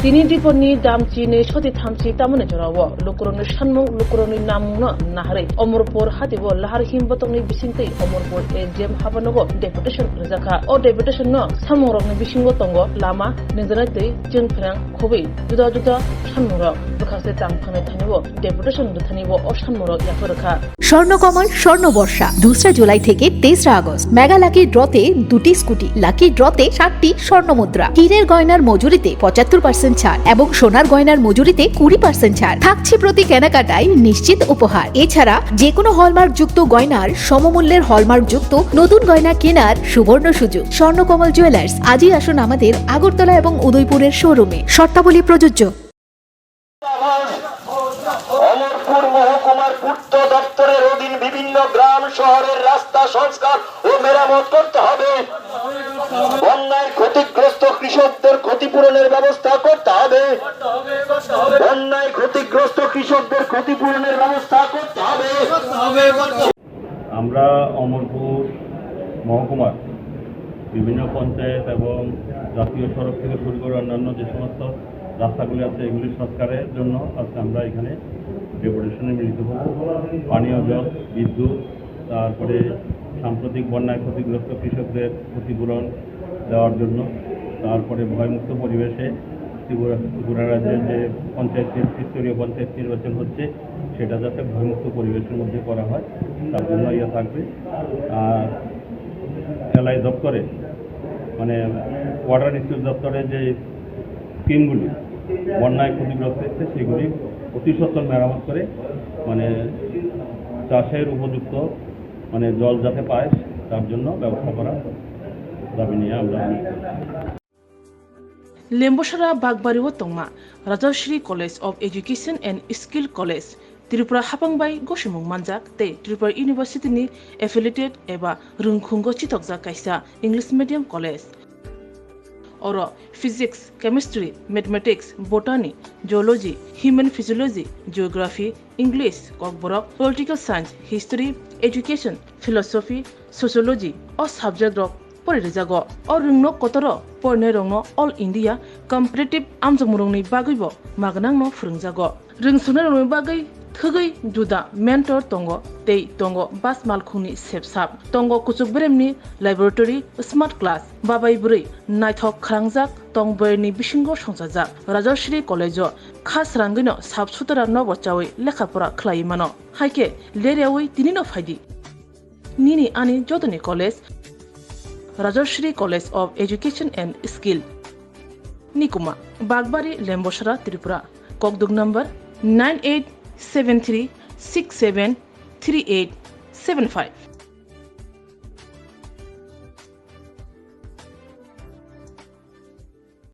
Tini diponi damchi ne shoti thamchi tamune jorawo lukuroni shanmu lukuroni namno nahare omorpor hatibo lahar himbotongni bisingtei omorpor ejem habanogo deputation rizaka o deputation no samorogni bisingo tongo lama ninjanatei jingprang khobi juda juda shanmuro bukase tamkhane thanibo deputation duthanibo o shanmuro yaforkha Swarnakamal স্বর্ণবর্ষা 2 July থেকে 23 August mega lucky ড্রতে 2টি scooty lucky ড্রতে 7টি স্বর্ণমুদ্রা হীরের গয়নার মজুরিতে 75% ছাড় এবং সোনার গয়নার মজুরিতে 20% ছাড় থাকছে প্রতি কেনাকাটায় নিশ্চিত উপহার এছাড়া যে কোনো হলমার্ক যুক্ত গয়নার সমমূল্যের হলমার্ক যুক্ত নতুন গয়না কেনার সুবর্ণ সুযোগ স্বর্ণকমল জুয়েলার্স আজই আসুন আমাদের আগরতলা এবং উদয়পুরের শোরুমে শর্তাবলী প্রযোজ্য অমরপুর মহকুমার পূর্ত দপ্তরের অধীন বিভিন্ন গ্রাম শহরের রাস্তা সংস্কার ও মেরামত করতে হবে। বন্যায় ক্ষতিগ্রস্ত কৃষকদের ক্ষতিপূরণের ব্যবস্থা করতে হবে। বন্যায় ক্ষতিগ্রস্ত কৃষকদের ক্ষতিপূরণের ব্যবস্থা করতে হবে। আমরা অমরপুর মহকুমার বিভিন্ন পঞ্চায়েত এবং জাতীয় সড়ক থেকে শুরু করে অন্যান্য যে সমস্ত রাস্তাগুলি আছে এগুলি সংস্কারের জন্য আজকে আমরা এখানে ডেপুটেশনে মিলিত হব। পানীয় জল, বিদ্যুৎ, তারপরে সাম্প্রতিক বন্যায় ক্ষতিগ্রস্ত কৃষকদের ক্ষতিপূরণ দেওয়ার জন্য, তারপরে ভয়মুক্ত পরিবেশে ত্রিপুরা রাজ্যের যে ত্রিস্তরীয় পঞ্চায়েত নির্বাচন হচ্ছে সেটা যাতে ভয়মুক্ত পরিবেশের মধ্যে করা হয় তার জন্য ইয়ে থাকবে। আর এলআই দপ্তরে মানে ওয়াটার রিসোর্স দপ্তরে যে স্কিমগুলি বন্যায় ক্ষতিগ্রস্ত হচ্ছে সেগুলি অতি সত্বর মেরামত করে মানে চাষের উপযুক্ত মানে জল যাতে পায় তার জন্য ব্যবস্থা করা দাবি নিয়ে আমরা Lembosara Bagbariwo Tongma Rajashri College of Education and Skill College Tripura Hapangbai Goshimung Manjak te Tripura University ni affiliated eba Rungkhungo Chitokja kaisa English medium college Oro physics, chemistry, mathematics, botany, geology, human physiology, geography, English, kokborok, political science, history, education, philosophy, sociology or subject rok porijago or rungno kotoro porne rongno all India competitive amjongmurungni bagibo magnangno phurungjago rungsune rongni bagai thugai juda mentor tongo tei tongo bas malkhungni sepsap tongo kuchuk bremni laboratory smart class babai buri naithok khrangjak tongboyni bisingo songsajak Rajashri College khas rangino sabsutara no bochawi lekhapora khlai mano haike lerewi tinino phaidi nini ani jodoni college Rajashri College of Education and Skill Nikuma Bagbari Lembosara Tripura Kokdug number 9873673875